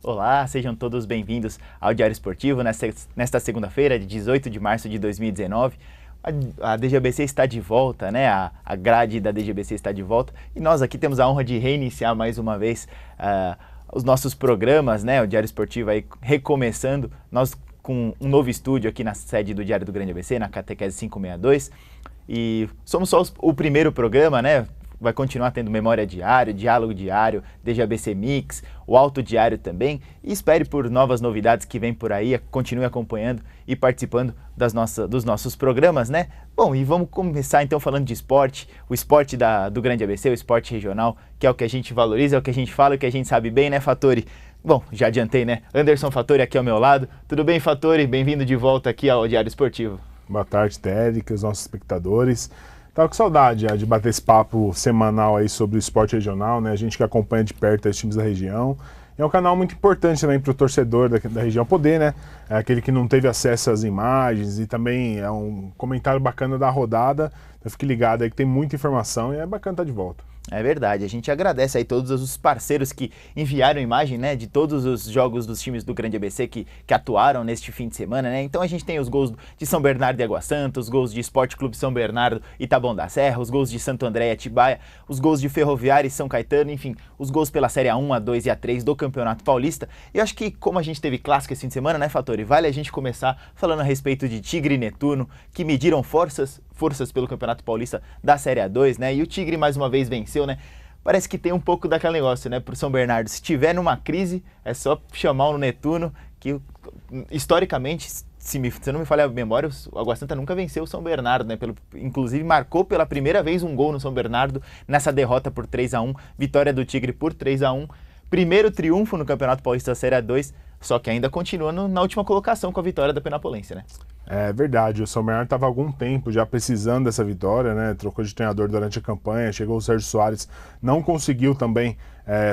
Olá, sejam todos bem-vindos ao Diário Esportivo nesta segunda-feira, de 18 de março de 2019. A DGBC está de volta, né? A grade da DGBC está de volta e nós aqui temos a honra de reiniciar mais uma vez os nossos programas, né? O Diário Esportivo aí recomeçando, nós com um novo estúdio aqui na sede do Diário do Grande ABC, na Catequese 562, e somos só o primeiro programa, né? Vai continuar tendo Memória Diário, Diálogo Diário, DGABC Mix, o Alto Diário também. E espere por novas novidades que vem por aí, continue acompanhando e participando dos nossos programas, né? Bom, e vamos começar então falando de esporte, o esporte do Grande ABC, o esporte regional, que é o que a gente valoriza, é o que a gente fala, é o que a gente sabe bem, né, Fattori? Bom, já adiantei, né? Anderson Fattori aqui ao meu lado. Tudo bem, Fattori? Bem-vindo de volta aqui ao Diário Esportivo. Boa tarde, Térica, os nossos espectadores. Tava com saudade de bater esse papo semanal aí sobre o esporte regional, né? A gente que acompanha de perto os times da região. É um canal muito importante também para o torcedor da região poder, né? É aquele que não teve acesso às imagens e também é um comentário bacana da rodada. Então fique ligado aí que tem muita informação e é bacana estar de volta. É verdade, a gente agradece aí todos os parceiros que enviaram imagem, né, de todos os jogos dos times do Grande ABC que atuaram neste fim de semana, né? Então a gente tem os gols de São Bernardo e Água Santa, os gols de Esporte Clube São Bernardo e Taboão da Serra, os gols de Santo André e Atibaia, os gols de Ferroviária e São Caetano, enfim, os gols pela Série A1, A2 e A3 do Campeonato Paulista. E eu acho que como a gente teve clássico esse fim de semana, né, Fattori, vale a gente começar falando a respeito de Tigre e Netuno, que mediram forças pelo Campeonato Paulista da Série A2, né? E o Tigre mais uma vez venceu, né? Parece que tem um pouco daquele negócio, né? Pro São Bernardo, se tiver numa crise, é só chamar o Netuno, que historicamente, se não me falha a memória, o Água Santa nunca venceu o São Bernardo, né? Inclusive marcou pela primeira vez um gol no São Bernardo nessa derrota por 3-1, vitória do Tigre por 3-1, primeiro triunfo no Campeonato Paulista da Série A2, só que ainda continua na última colocação com a vitória da Penapolense, né? É verdade, o São Bernardo estava há algum tempo já precisando dessa vitória, né? Trocou de treinador durante a campanha, chegou o Sérgio Soares, não conseguiu também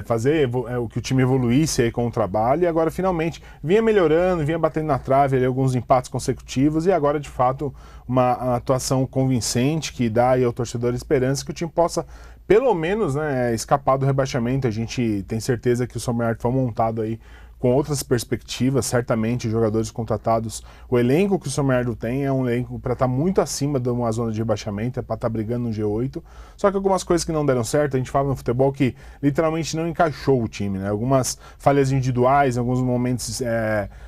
fazer o que o time evoluísse aí com o trabalho, e agora finalmente vinha melhorando, vinha batendo na trave ali, alguns empates consecutivos, e agora de fato uma atuação convincente que dá aí ao torcedor esperança que o time possa pelo menos, né, escapar do rebaixamento. A gente tem certeza que o São Bernardo foi montado aí com outras perspectivas, certamente jogadores contratados, o elenco que o São Bernardo tem é um elenco para estar muito acima de uma zona de rebaixamento, é para estar brigando no G8, só que algumas coisas que não deram certo, a gente fala no futebol que literalmente não encaixou o time, né? Algumas falhas individuais, alguns momentos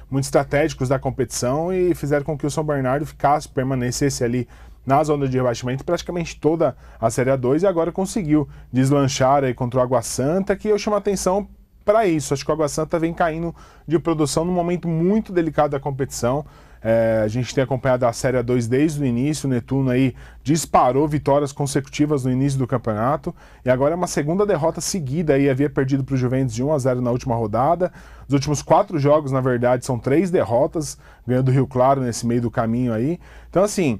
muito estratégicos da competição e fizeram com que o São Bernardo permanecesse ali na zona de rebaixamento praticamente toda a Série A2 e agora conseguiu deslanchar aí contra o Água Santa, que eu chamo a atenção para isso. Acho que o Água Santa vem caindo de produção num momento muito delicado da competição. A gente tem acompanhado a Série A2 desde o início, o Netuno aí disparou vitórias consecutivas no início do campeonato e agora é uma segunda derrota seguida, aí havia perdido para o Juventus de 1-0 na última rodada. Os últimos 4 jogos, na verdade, são 3 derrotas, ganhando do Rio Claro nesse meio do caminho aí. Então assim,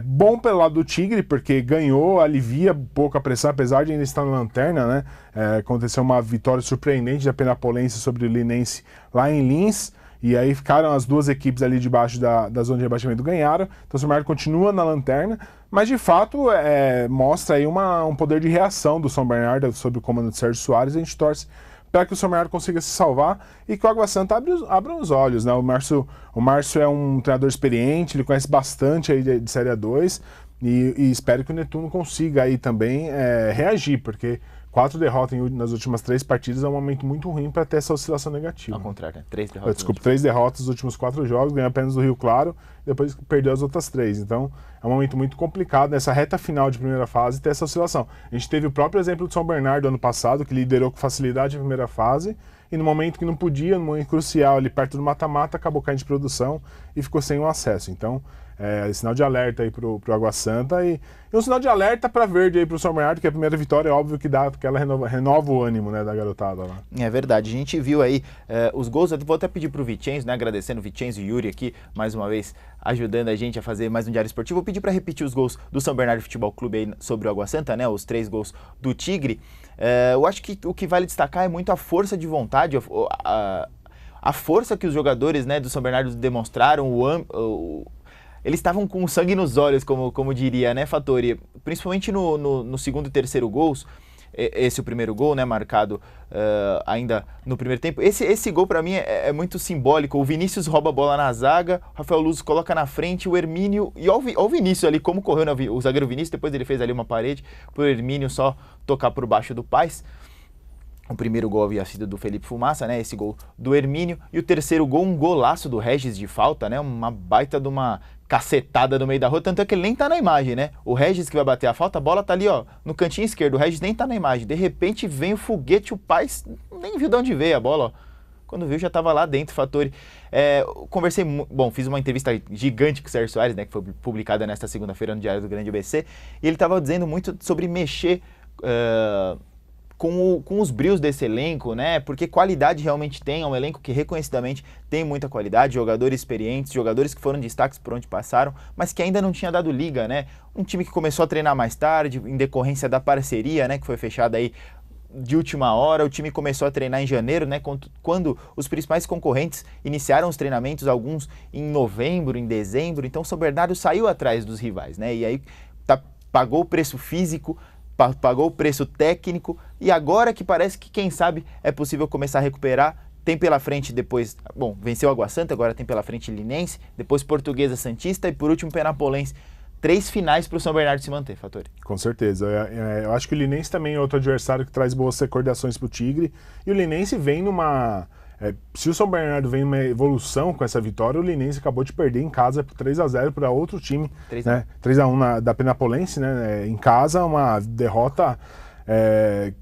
bom pelo lado do Tigre, porque ganhou, alivia um pouco a pressão, apesar de ainda estar na lanterna, né? Aconteceu uma vitória surpreendente da Penapolense sobre o Linense lá em Lins, e aí ficaram as duas equipes ali debaixo da zona de rebaixamento, ganharam. Então o São Bernardo continua na lanterna, mas de fato mostra aí um poder de reação do São Bernardo sob o comando de Sérgio Soares. A gente torce para que o São Bernardo consiga se salvar e que o Água Santa abra os olhos, né? O Márcio é um treinador experiente, ele conhece bastante aí de Série A2 e espero que o Netuno consiga aí também reagir, porque 4 derrotas nas últimas 3 partidas é um momento muito ruim para ter essa oscilação negativa. Ao contrário, né? 3 derrotas. Desculpa, 3 derrotas nos últimos 4 jogos, ganhou apenas do Rio Claro, depois perdeu as outras 3. Então é um momento muito complicado nessa reta final de primeira fase ter essa oscilação. A gente teve o próprio exemplo do São Bernardo ano passado, que liderou com facilidade a primeira fase, e no momento que não podia, no momento crucial, ali perto do mata-mata, acabou caindo de produção e ficou sem o acesso. Então, sinal de alerta aí pro Água Santa e um sinal de alerta para Verde aí pro São Bernardo, que a primeira vitória é óbvio que dá, porque ela renova o ânimo, né, da garotada lá. É verdade, a gente viu aí os gols, eu vou até pedir pro Vicenzo, né, agradecendo o Vicenzo e o Yuri aqui, mais uma vez, ajudando a gente a fazer mais um Diário Esportivo. Vou pedir para repetir os gols do São Bernardo Futebol Clube aí sobre o Água Santa, né, os 3 gols do Tigre. Eu acho que o que vale destacar é muito a força de vontade, a força que os jogadores, né, do São Bernardo demonstraram, eles estavam com sangue nos olhos, como diria, né, Fattori? Principalmente no segundo e terceiro gols, esse o primeiro gol, né, marcado ainda no primeiro tempo. Esse gol para mim é muito simbólico. O Vinícius rouba a bola na zaga, o Rafael Luz coloca na frente, o Hermínio, e olha o Vinícius ali, como correu o zagueiro Vinícius, depois ele fez ali uma parede, pro Hermínio só tocar por baixo do Paes. O primeiro gol havia sido do Felipe Fumaça, né? Esse gol do Hermínio. E o terceiro gol, um golaço do Regis de falta, né? Uma baita de uma cacetada no meio da rua. Tanto é que ele nem tá na imagem, né? O Regis que vai bater a falta, a bola tá ali, ó, no cantinho esquerdo. O Regis nem tá na imagem. De repente vem o foguete, o Paes nem viu de onde veio a bola, ó. Quando viu, já tava lá dentro, Fattori. Conversei, fiz uma entrevista gigante com o Sérgio Soares, né? Que foi publicada nesta segunda-feira no Diário do Grande ABC. E ele tava dizendo muito sobre mexer... com os brios desse elenco, né? Porque qualidade realmente tem, é um elenco que reconhecidamente tem muita qualidade, jogadores experientes, jogadores que foram destaques por onde passaram, mas que ainda não tinha dado liga, né? Um time que começou a treinar mais tarde, em decorrência da parceria, né? Que foi fechada aí de última hora, o time começou a treinar em janeiro, né? Quando os principais concorrentes iniciaram os treinamentos, alguns em novembro, em dezembro, então o São Bernardo saiu atrás dos rivais, né? E aí pagou o preço físico, pagou o preço técnico, e agora que parece que, quem sabe, é possível começar a recuperar. Tem pela frente depois, venceu o Água Santa, agora tem pela frente Linense, depois Portuguesa, Santista e por último Penapolense. 3 finais para o São Bernardo se manter, Fattori. Com certeza. Eu acho que o Linense também é outro adversário que traz boas recordações para o Tigre, e o Linense vem numa... se o São Bernardo vem numa evolução com essa vitória, o Linense acabou de perder em casa por 3-0 para outro time. 3-1 da Penapolense, né? Em casa, uma derrota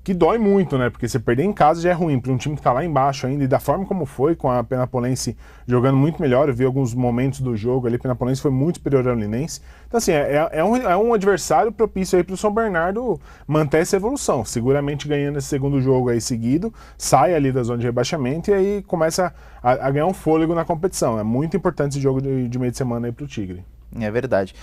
que dói muito, né? Porque você perder em casa já é ruim para um time que está lá embaixo ainda, e da forma como foi, com a Penapolense jogando muito melhor. Eu vi alguns momentos do jogo ali, a Penapolense foi muito superior ao Linense. Então, assim, é um adversário propício aí para o São Bernardo manter essa evolução. Seguramente ganhando esse segundo jogo aí seguido, sai ali da zona de rebaixamento e aí começa a ganhar um fôlego na competição. É muito importante esse jogo de meio de semana aí para o Tigre. É verdade.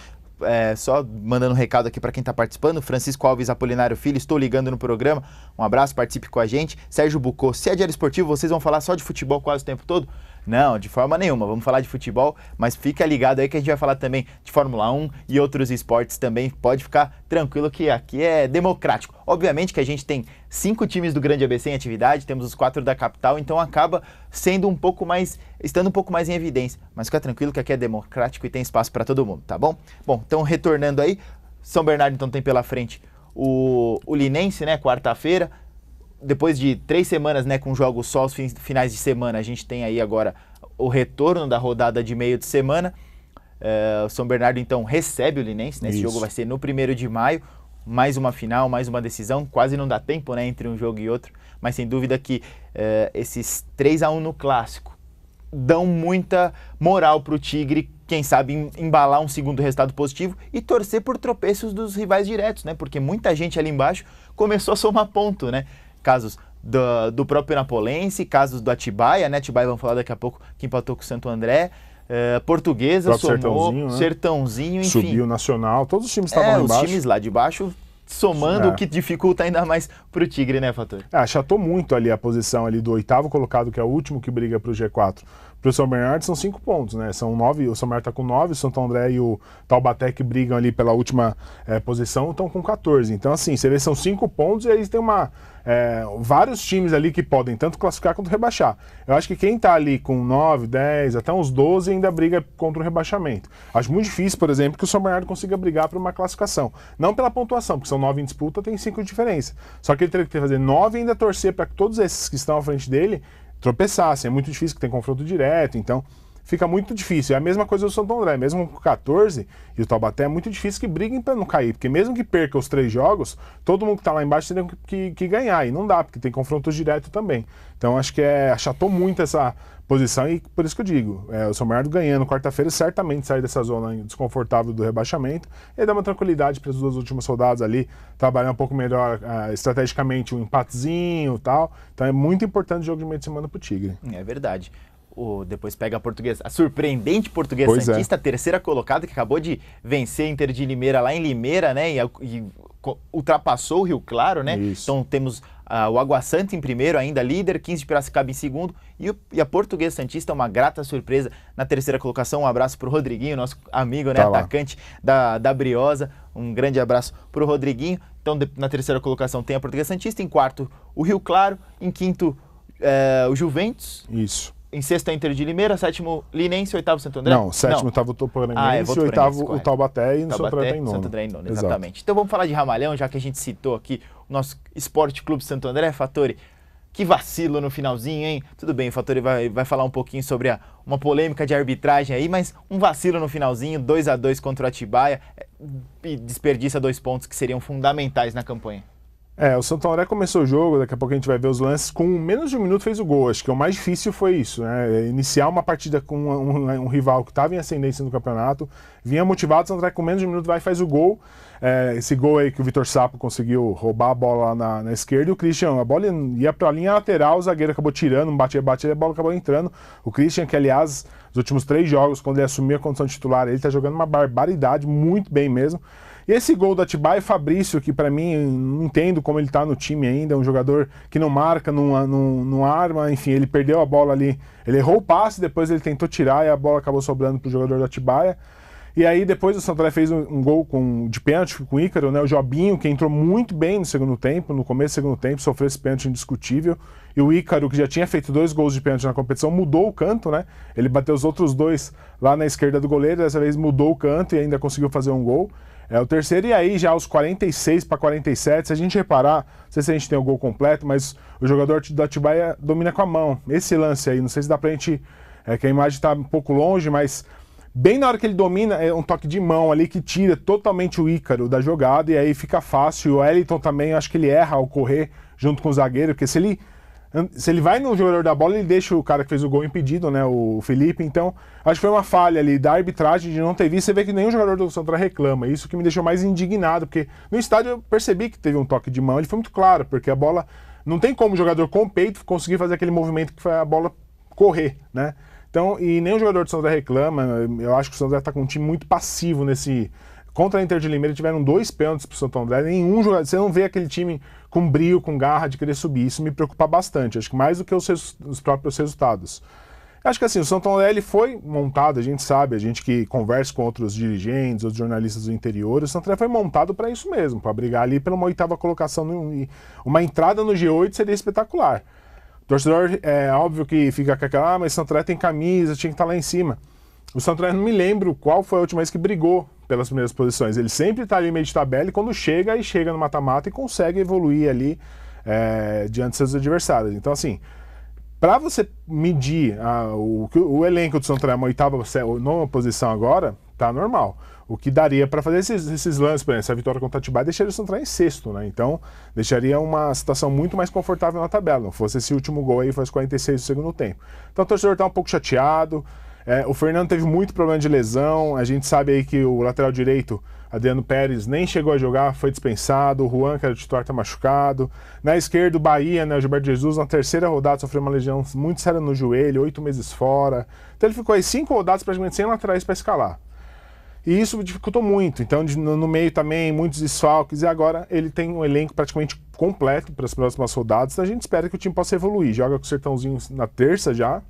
Só mandando um recado aqui para quem está participando, Francisco Alves Apolinário Filho, estou ligando no programa, um abraço, participe com a gente. Sérgio Bucô, se é diário esportivo, vocês vão falar só de futebol quase o tempo todo? Não, de forma nenhuma, vamos falar de futebol, mas fica ligado aí que a gente vai falar também de Fórmula 1 e outros esportes também, pode ficar tranquilo que aqui é democrático. Obviamente que a gente tem 5 times do Grande ABC em atividade, temos os 4 da capital, então acaba estando um pouco mais em evidência, mas fica tranquilo que aqui é democrático e tem espaço para todo mundo, tá bom? Bom, então retornando aí, São Bernardo então tem pela frente o Linense, né, quarta-feira. Depois de 3 semanas, né, com jogos só aos finais de semana, a gente tem aí agora o retorno da rodada de meio de semana. O São Bernardo, então, recebe o Linense, né? Esse jogo vai ser no 1º de maio, mais uma final, mais uma decisão, quase não dá tempo, né, entre um jogo e outro, mas sem dúvida que esses 3-1 no Clássico dão muita moral para o Tigre, quem sabe embalar um segundo resultado positivo e torcer por tropeços dos rivais diretos, né? Porque muita gente ali embaixo começou a somar ponto, né? Casos do próprio Penapolense, casos do Atibaia, né? Atibaia, vamos falar daqui a pouco, que empatou com o Santo André. Portuguesa, somou, Sertãozinho, enfim. Subiu Nacional, todos os times estavam lá embaixo. Os times lá de baixo somando, o que dificulta ainda mais pro Tigre, né, Fattori? Achatou muito ali a posição ali do 8º colocado, que é o último que briga pro G4. Pro São Bernardo são 5 pontos, né? São 9, o São Bernardo tá com 9, o Santo André e o Taubaté, que brigam ali pela última posição, estão com 14. Então, assim, você vê, são 5 pontos e aí tem vários times ali que podem tanto classificar quanto rebaixar. Eu acho que quem tá ali com 9, 10, até uns 12 ainda briga contra o rebaixamento. Acho muito difícil, por exemplo, que o São Bernardo consiga brigar por uma classificação. Não pela pontuação, porque são 9 em disputa, tem 5 de diferença. Só que ele teria que fazer 9 e ainda torcer para que todos esses que estão à frente dele tropeçassem. É muito difícil, que tem confronto direto, então fica muito difícil. É a mesma coisa do Santo André, mesmo com 14 e o Taubaté, é muito difícil que briguem para não cair, porque mesmo que perca os 3 jogos, todo mundo que está lá embaixo teria que ganhar, e não dá, porque tem confrontos diretos também. Então acho que achatou muito essa posição, e por isso que eu digo, o São Bernardo ganhando quarta-feira certamente sai dessa zona desconfortável do rebaixamento e dá uma tranquilidade para as 2 últimas rodadas ali, trabalhar um pouco melhor estrategicamente, um empatezinho e tal. Então é muito importante o jogo de meio de semana para o Tigre. É verdade. Depois pega a Portuguesa, a surpreendente Portuguesa Santista, terceira colocada, que acabou de vencer a Inter de Limeira lá em Limeira, né? E ultrapassou o Rio Claro, né? Isso. Então temos o Água Santa em primeiro, ainda líder, 15 de Piracicaba em segundo, e a Portuguesa Santista, uma grata surpresa na terceira colocação. Um abraço pro Rodriguinho, nosso amigo, né, atacante da Briosa. Um grande abraço pro Rodriguinho. Então, na terceira colocação tem a Portuguesa Santista, em quarto o Rio Claro, em quinto o Juventus. Isso. Em sexto a Inter de Limeira, sétimo Linense, oitavo Santo André? Não, sétimo estava o Toporanense, oitavo o Taubaté e no Santo André em nono. Santo André em nono, exatamente. Então vamos falar de Ramalhão, já que a gente citou aqui o nosso Esporte Clube Santo André. Fattori, que vacilo no finalzinho, hein? Tudo bem, o Fattori vai falar um pouquinho sobre uma polêmica de arbitragem aí, mas um vacilo no finalzinho, 2-2 contra o Atibaia, e desperdiça 2 pontos que seriam fundamentais na campanha. O Santo André começou o jogo, daqui a pouco a gente vai ver os lances, com menos de um minuto fez o gol. Acho que o mais difícil foi isso, né? Iniciar uma partida com um rival que estava em ascendência no campeonato, vinha motivado, o Santo André com menos de um minuto vai e faz o gol. Esse gol aí que o Vitor Sapo conseguiu roubar a bola lá na esquerda, e o Christian, a bola ia para a linha lateral, o zagueiro acabou tirando, batia, a bola acabou entrando. O Christian, que aliás, nos últimos 3 jogos, quando ele assumiu a condição de titular, ele está jogando uma barbaridade, muito bem mesmo. E esse gol do Atibaia, Fabrício, que pra mim, não entendo como ele tá no time ainda, é um jogador que não marca, não arma, enfim, ele perdeu a bola ali, ele errou o passe, depois ele tentou tirar e a bola acabou sobrando pro jogador do Atibaia. E aí depois o Santo André fez um gol de pênalti com o Ícaro, né, o Jobinho, que entrou muito bem no segundo tempo, no começo do segundo tempo, sofreu esse pênalti indiscutível, e o Ícaro, que já tinha feito 2 gols de pênalti na competição, mudou o canto, né, ele bateu os outros 2 lá na esquerda do goleiro, dessa vez mudou o canto e ainda conseguiu fazer um gol. O terceiro, e aí já aos 46 para 47, se a gente reparar, não sei se a gente tem o gol completo, mas o jogador do Atibaia domina com a mão. Esse lance aí, não sei se dá pra gente, que a imagem tá um pouco longe, mas bem na hora que ele domina, é um toque de mão ali que tira totalmente o Ícaro da jogada, e aí fica fácil. O Wellington também, eu acho que ele erra ao correr junto com o zagueiro, porque se ele vai no jogador da bola, ele deixa o cara que fez o gol impedido, né, o Felipe. Então, acho que foi uma falha ali da arbitragem de não ter visto. Você vê que nenhum jogador do Santo André reclama. Isso que me deixou mais indignado, porque no estádio eu percebi que teve um toque de mão. Ele foi muito claro, porque a bola... Não tem como o jogador com o peito conseguir fazer aquele movimento que foi a bola correr, né? Então, e nem o jogador do Santo André reclama. Eu acho que o Santo André está com um time muito passivo nesse... Contra a Inter de Limeira tiveram 2 pênaltis pro Santo André, nenhum jogador, você não vê aquele time com brio, com garra de querer subir, isso me preocupa bastante, acho que mais do que os próprios resultados. Acho que assim, o Santo André ele foi montado, a gente sabe, a gente que conversa com outros dirigentes, outros jornalistas do interior, o Santo André foi montado para isso mesmo, para brigar ali pela uma 8ª colocação, uma entrada no G8 seria espetacular. O torcedor, é óbvio que fica com aquela, mas o Santo André tem camisa, tinha que estar lá em cima. O Santo André, não me lembro qual foi a última vez que brigou pelas primeiras posições. Ele sempre está ali meio de tabela e quando chega no mata-mata e consegue evoluir ali diante dos seus adversários. Então, assim, para você medir o elenco do Santo André, uma 8ª ou 9ª posição agora, tá normal. O que daria para fazer esses lances, por exemplo, essa vitória contra o Atibaia deixaria o Santo André em 6º, né? Então, deixaria uma situação muito mais confortável na tabela. Não fosse esse último gol aí, fosse 46 do segundo tempo. Então, o torcedor está um pouco chateado. O Fernando teve muito problema de lesão, a gente sabe aí que o lateral direito, Adriano Pérez, nem chegou a jogar, foi dispensado, o Juan, que era o titular, está machucado. Na esquerda, o Bahia, né, o Gilberto Jesus, na 3ª rodada sofreu uma lesão muito séria no joelho, 8 meses fora. Então ele ficou aí 5 rodadas praticamente sem laterais para escalar. E isso dificultou muito, então no meio também, muitos desfalques, e agora ele tem um elenco praticamente completo para as próximas rodadas, então a gente espera que o time possa evoluir. Joga com o Sertãozinho na terça já,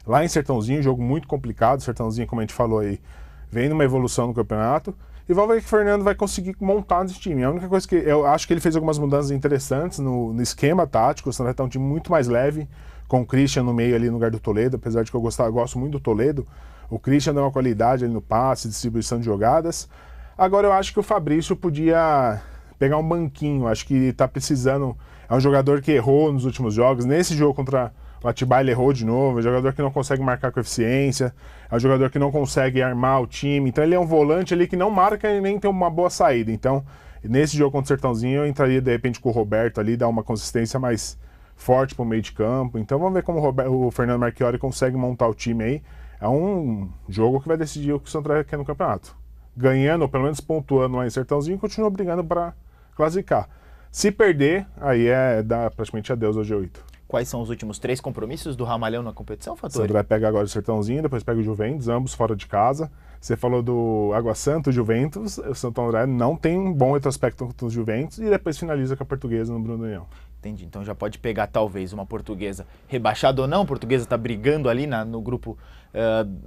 lá em Sertãozinho, jogo muito complicado. Sertãozinho, como a gente falou aí, vem numa evolução no campeonato. E vamos ver que o Fernando vai conseguir montar esse time. A única coisa que eu acho que ele fez algumas mudanças interessantes no esquema tático. O Santo André tá um time muito mais leve, com o Christian no meio ali no lugar do Toledo. Apesar de que eu gosto muito do Toledo, o Christian deu uma qualidade ali no passe, distribuição de jogadas. Agora eu acho que o Fabrício podia pegar um banquinho. Acho que tá precisando. É um jogador que errou nos últimos jogos. Nesse jogo contra o Atibaia ele errou de novo, é um jogador que não consegue marcar com eficiência, é um jogador que não consegue armar o time, então ele é um volante ali que não marca e nem tem uma boa saída. Então, nesse jogo contra o Sertãozinho, eu entraria de repente com o Roberto ali, dar uma consistência mais forte para o meio de campo. Então vamos ver como o Fernando Marchiori consegue montar o time aí. É um jogo que vai decidir o que o Santo André quer no campeonato. Ganhando, ou pelo menos pontuando lá em Sertãozinho, continua brigando para classificar. Se perder, aí dá praticamente adeus ao G8. quais são os últimos 3 compromissos do Ramalhão na competição, Santo Fattori? André pega agora o Sertãozinho, depois pega o Juventus, ambos fora de casa. Você falou do Água Santa, o Juventus, o Santo André não tem um bom retrospecto contra os Juventus e depois finaliza com a Portuguesa no Bruno União. Entendi, então já pode pegar talvez uma Portuguesa rebaixada ou não, a Portuguesa está brigando ali no grupo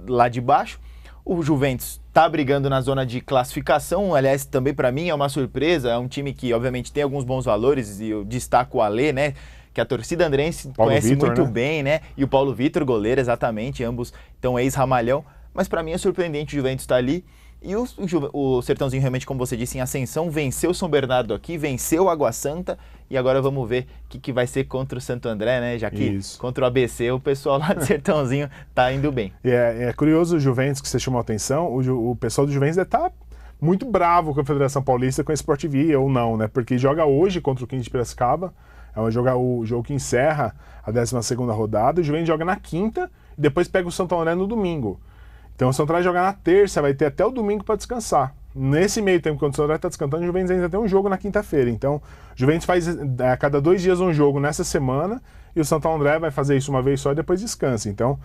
lá de baixo. O Juventus está brigando na zona de classificação, aliás, também para mim é uma surpresa, é um time que obviamente tem alguns bons valores e eu destaco o Alê, né? Que a torcida andrense conhece Vitor, muito né? bem, né? E o Paulo Vitor, goleiro, exatamente, ambos estão ex-Ramalhão, mas para mim é surpreendente o Juventus estar ali. E o Sertãozinho realmente, como você disse, em ascensão, venceu o São Bernardo aqui, venceu o Água Santa e agora vamos ver o que vai ser contra o Santo André, né? Já que contra o ABC o pessoal lá do Sertãozinho tá indo bem. É curioso o Juventus que você chamou a atenção, o pessoal do Juventus deve estar muito bravo com a Federação Paulista, com a Sport TV ou não, né? Porque joga hoje contra o 15 de Piracicaba, é o jogo que encerra a 12ª rodada, o Juventus joga na quinta e depois pega o Santo André no domingo. Então o Santo André joga na terça, vai ter até o domingo para descansar. Nesse meio tempo, quando o Santo André está descansando, o Juventus ainda tem um jogo na quinta-feira. Então, o Juventus faz a cada 2 dias um jogo nessa semana e o Santo André vai fazer isso uma vez só e depois descansa. Então,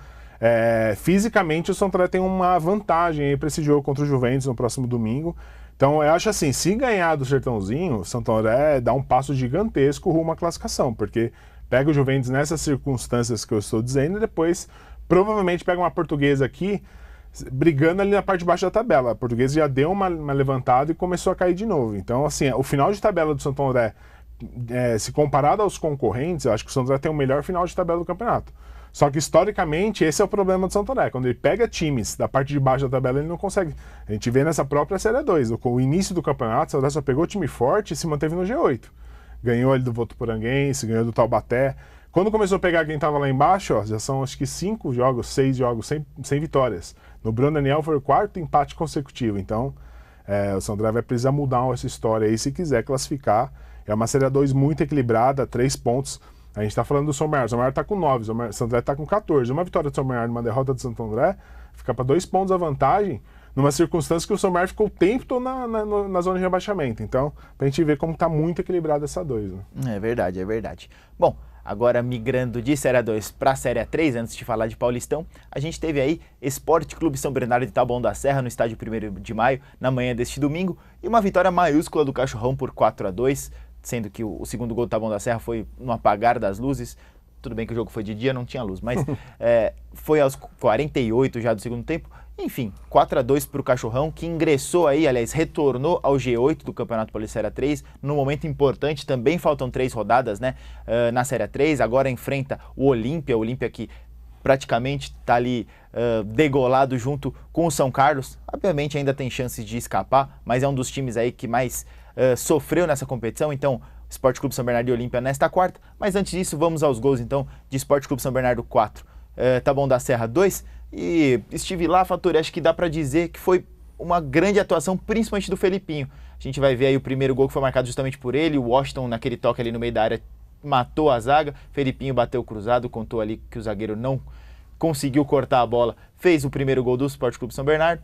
fisicamente, o Santo André tem uma vantagem para esse jogo contra o Juventus no próximo domingo. Então, eu acho assim, se ganhar do Sertãozinho, o Santo André dá um passo gigantesco rumo à classificação, porque pega o Juventus nessas circunstâncias que eu estou dizendo e depois provavelmente pega uma Portuguesa aqui brigando ali na parte de baixo da tabela. A Portuguesa já deu uma levantada e começou a cair de novo. Então, assim, o final de tabela do Santo André, se comparado aos concorrentes, eu acho que o Santo André tem o melhor final de tabela do campeonato. Só que, historicamente, esse é o problema do Santo André. Quando ele pega times da parte de baixo da tabela, ele não consegue. A gente vê nessa própria Série 2. O início do campeonato, o Santo André só pegou time forte e se manteve no G8. Ganhou ali do Votuporanguense, ganhou do Taubaté. Quando começou a pegar quem estava lá embaixo, ó, já são acho que 5 jogos, 6 jogos sem vitórias. No Bruno Daniel foi o 4º empate consecutivo. Então, o Santo André vai precisar mudar essa história aí se quiser classificar. É uma Série 2 muito equilibrada, 3 pontos. A gente está falando do São Bernardo. O São Bernardo está com 9, o Santo André está com 14. Uma vitória do São Bernardo e uma derrota do Santo André fica para 2 pontos a vantagem, numa circunstância que o São Bernardo ficou o tempo todo na zona de rebaixamento. Então, para a gente ver como está muito equilibrada essa 2. Né? É verdade, é verdade. Bom, agora migrando de Série 2 para a Série 3, antes de falar de Paulistão, a gente teve aí Esporte Clube São Bernardo de Taboão da Serra no estádio 1º de maio, na manhã deste domingo, e uma vitória maiúscula do Cachorrão por 4-2, sendo que o segundo gol do Taboão da Serra foi no apagar das luzes. Tudo bem que o jogo foi de dia, não tinha luz, mas foi aos 48 já do segundo tempo. Enfim, 4-2 para o Cachorrão, que ingressou aí, aliás, retornou ao G8 do Campeonato Paulista Série 3, num momento importante, também faltam 3 rodadas, né, na Série 3, agora enfrenta o Olímpia que praticamente está ali degolado junto com o São Carlos. Obviamente ainda tem chances de escapar, mas é um dos times aí que mais sofreu nessa competição, então Esporte Clube São Bernardo e Olímpia nesta quarta. Mas antes disso, vamos aos gols então de Esporte Clube São Bernardo 4, Taboão da Serra 2, e estive lá, Fattori, acho que dá para dizer que foi uma grande atuação, principalmente do Felipinho. A gente vai ver aí o primeiro gol que foi marcado justamente por ele, o Washington naquele toque ali no meio da área matou a zaga, Felipinho bateu cruzado, contou ali que o zagueiro não conseguiu cortar a bola, fez o primeiro gol do Esporte Clube São Bernardo.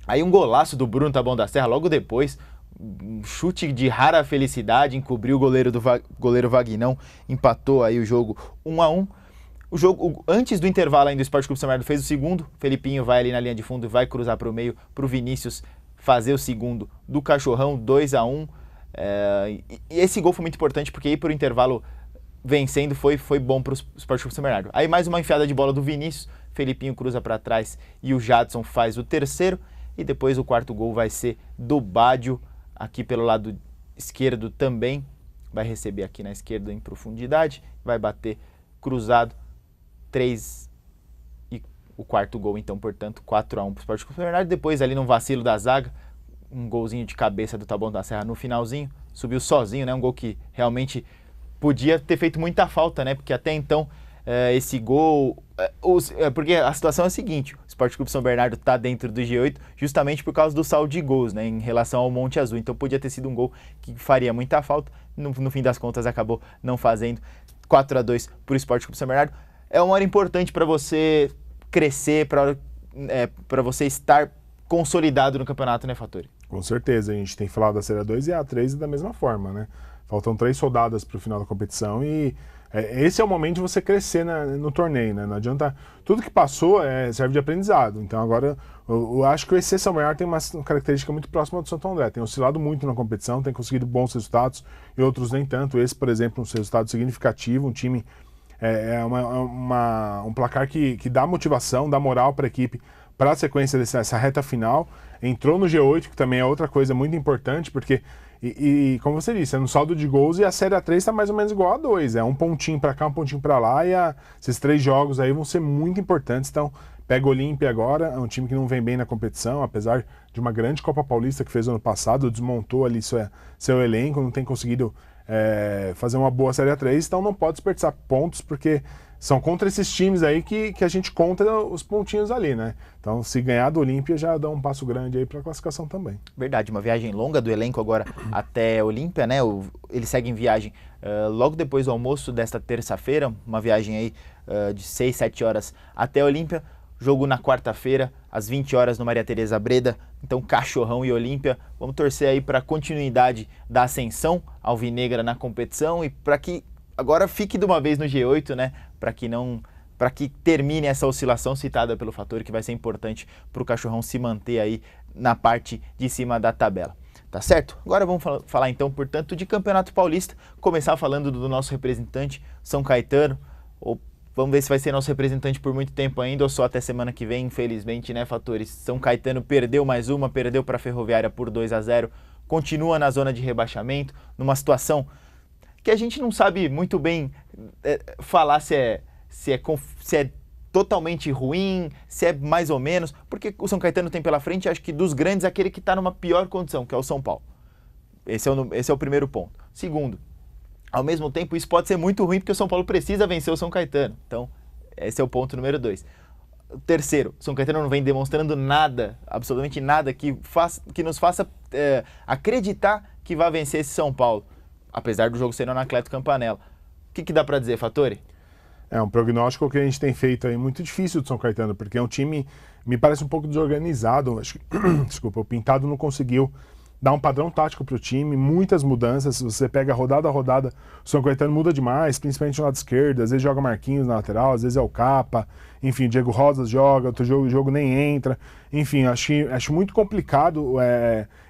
Aí um golaço do Bruno Taboão da Serra logo depois, um chute de rara felicidade, encobriu o goleiro Vagnão, empatou aí o jogo 1-1. O jogo, antes do intervalo ainda, o Esporte Clube São Bernardo fez o segundo, Felipinho vai ali na linha de fundo e vai cruzar para o meio, para o Vinícius fazer o segundo do Cachorrão, 2-1. E esse gol foi muito importante porque ir para o intervalo vencendo foi bom para o Esporte Clube São Bernardo. Aí mais uma enfiada de bola do Vinícius, Felipinho cruza para trás e o Jadson faz o terceiro. E depois o quarto gol vai ser do Bádio, aqui pelo lado esquerdo também. Vai receber aqui na esquerda em profundidade, vai bater cruzado. 3 e o quarto gol, então, portanto, 4-1 para o Esporte Clube São Bernardo. Depois, ali num vacilo da zaga, um golzinho de cabeça do Taboão da Serra no finalzinho, subiu sozinho, né? Um gol que realmente podia ter feito muita falta, né? Porque até então, esse gol... porque a situação é a seguinte, o Esporte Clube São Bernardo está dentro do G8 justamente por causa do saldo de gols, né? Em relação ao Monte Azul. Então, podia ter sido um gol que faria muita falta. No fim das contas, acabou não fazendo. 4-2 para o Esporte Clube São Bernardo. É uma hora importante para você crescer, para você estar consolidado no campeonato, né, Fattori? Com certeza, a gente tem falado da Série 2 e a 3 da mesma forma, né? Faltam 3 rodadas para o final da competição e esse é o momento de você crescer no torneio, né? Não adianta... Tudo que passou serve de aprendizado. Então agora, eu acho que o EC São Bernardo tem uma característica muito próxima do Santo André. Tem oscilado muito na competição, tem conseguido bons resultados e outros nem tanto. Esse, por exemplo, um resultado significativo, um time... um placar que dá motivação, dá moral para a equipe para a sequência dessa reta final. Entrou no G8, que também é outra coisa muito importante, porque... E como você disse, é no saldo de gols e a Série A3 está mais ou menos igual a 2. É um pontinho para cá, um pontinho para lá e esses 3 jogos aí vão ser muito importantes. Então, pega o Olímpia agora, é um time que não vem bem na competição, apesar de uma grande Copa Paulista que fez ano passado, desmontou ali seu elenco, não tem conseguido fazer uma boa Série A3, então não pode desperdiçar pontos, porque são contra esses times aí que a gente conta os pontinhos ali, né? Então, se ganhar do Olímpia, já dá um passo grande aí para a classificação também. Verdade, uma viagem longa do elenco agora até Olímpia, né? Ele segue em viagem logo depois do almoço desta terça-feira, uma viagem aí de 6, 7 horas até Olímpia. Jogo na quarta-feira, às 20 horas no Maria Tereza Breda. Então, Cachorrão e Olímpia. Vamos torcer aí para a continuidade da ascensão alvinegra na competição e para que agora fique de uma vez no G8, né? Para que termine essa oscilação citada pelo Fator, que vai ser importante para o Cachorrão se manter aí na parte de cima da tabela. Tá certo? Agora vamos falar então, portanto, de Campeonato Paulista. Começar falando do nosso representante, São Caetano. Vamos ver se vai ser nosso representante por muito tempo ainda ou só até semana que vem, infelizmente, né, Fatores? São Caetano perdeu mais uma, perdeu para a Ferroviária por 2-0, continua na zona de rebaixamento, numa situação que a gente não sabe muito bem falar se é totalmente ruim, se é mais ou menos, porque o São Caetano tem pela frente, acho que dos grandes, aquele que está numa pior condição, que é o São Paulo. Esse é o primeiro ponto. Segundo, ao mesmo tempo, isso pode ser muito ruim, porque o São Paulo precisa vencer o São Caetano. Então, esse é o ponto número 2. Terceiro, o São Caetano não vem demonstrando nada, absolutamente nada, que nos faça acreditar que vai vencer esse São Paulo, apesar do jogo ser no Anacleto Campanella. O que dá para dizer, Fattori? É um prognóstico que a gente tem feito aí muito difícil do São Caetano, porque é um time, me parece um pouco desorganizado. Acho que, desculpa, o Pintado não conseguiu dar um padrão tático para o time, muitas mudanças. Se você pega rodada a rodada, o São Caetano muda demais, principalmente no lado esquerdo. Às vezes joga Marquinhos na lateral, às vezes é o Capa. Enfim, Diego Rosas joga, outro jogo nem entra. Enfim, acho muito complicado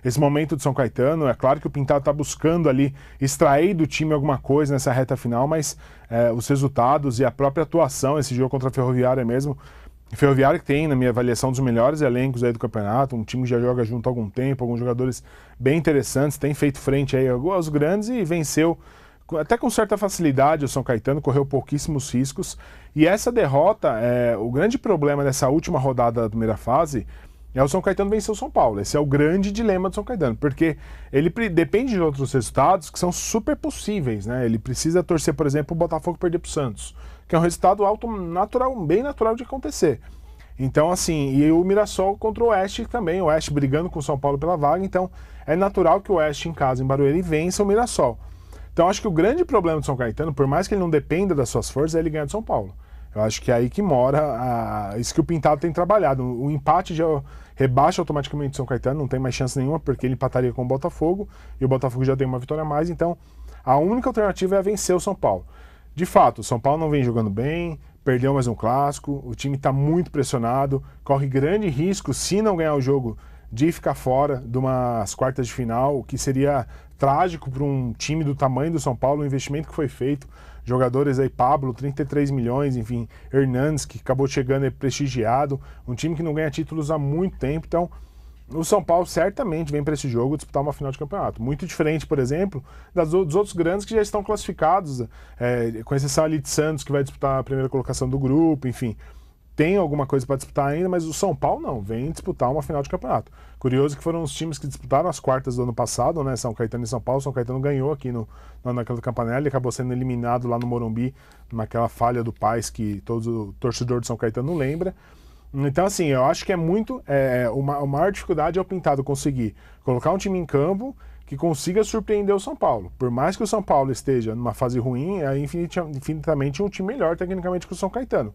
esse momento do São Caetano. É claro que o Pintado está buscando ali extrair do time alguma coisa nessa reta final, mas os resultados e a própria atuação, esse jogo contra a Ferroviária mesmo, Ferroviária que tem, na minha avaliação, um dos melhores elencos aí do campeonato, um time que já joga junto há algum tempo, alguns jogadores bem interessantes, tem feito frente aí aos grandes e venceu até com certa facilidade o São Caetano, correu pouquíssimos riscos. E essa derrota, o grande problema dessa última rodada da primeira fase é o São Caetano vencer o São Paulo. Esse é o grande dilema do São Caetano, porque ele depende de outros resultados que são super possíveis, né? Ele precisa torcer, por exemplo, o Botafogo perder para o Santos, que é um resultado bem natural de acontecer. Então, assim, e o Mirassol contra o Oeste também, o Oeste brigando com o São Paulo pela vaga, então é natural que o Oeste em casa, em Barueri, vença o Mirassol. Então, acho que o grande problema do São Caetano, por mais que ele não dependa das suas forças, é ele ganhar do São Paulo. Eu acho que é aí que mora isso que o Pintado tem trabalhado. O empate já rebaixa automaticamente o São Caetano, não tem mais chance nenhuma, porque ele empataria com o Botafogo, e o Botafogo já tem uma vitória a mais, então a única alternativa é vencer o São Paulo. De fato, o São Paulo não vem jogando bem, perdeu mais um clássico, o time está muito pressionado, corre grande risco, se não ganhar o jogo, de ficar fora de umas quartas de final, o que seria trágico para um time do tamanho do São Paulo, o investimento que foi feito, jogadores aí, Pablo, 33 milhões, enfim, Hernandes, que acabou chegando aí prestigiado, um time que não ganha títulos há muito tempo, então o São Paulo certamente vem para esse jogo disputar uma final de campeonato. Muito diferente, por exemplo, dos outros grandes que já estão classificados, com exceção ali de Santos, que vai disputar a primeira colocação do grupo, enfim. Tem alguma coisa para disputar ainda, mas o São Paulo não, vem disputar uma final de campeonato. Curioso que foram os times que disputaram as quartas do ano passado, né? São Caetano e São Paulo. São Caetano ganhou aqui naquela Campanella e acabou sendo eliminado lá no Morumbi, naquela falha do Paes que todo torcedor de São Caetano lembra. Então, assim, eu acho que a maior dificuldade é o Pintado conseguir colocar um time em campo que consiga surpreender o São Paulo. Por mais que o São Paulo esteja numa fase ruim, é infinitamente um time melhor tecnicamente que o São Caetano.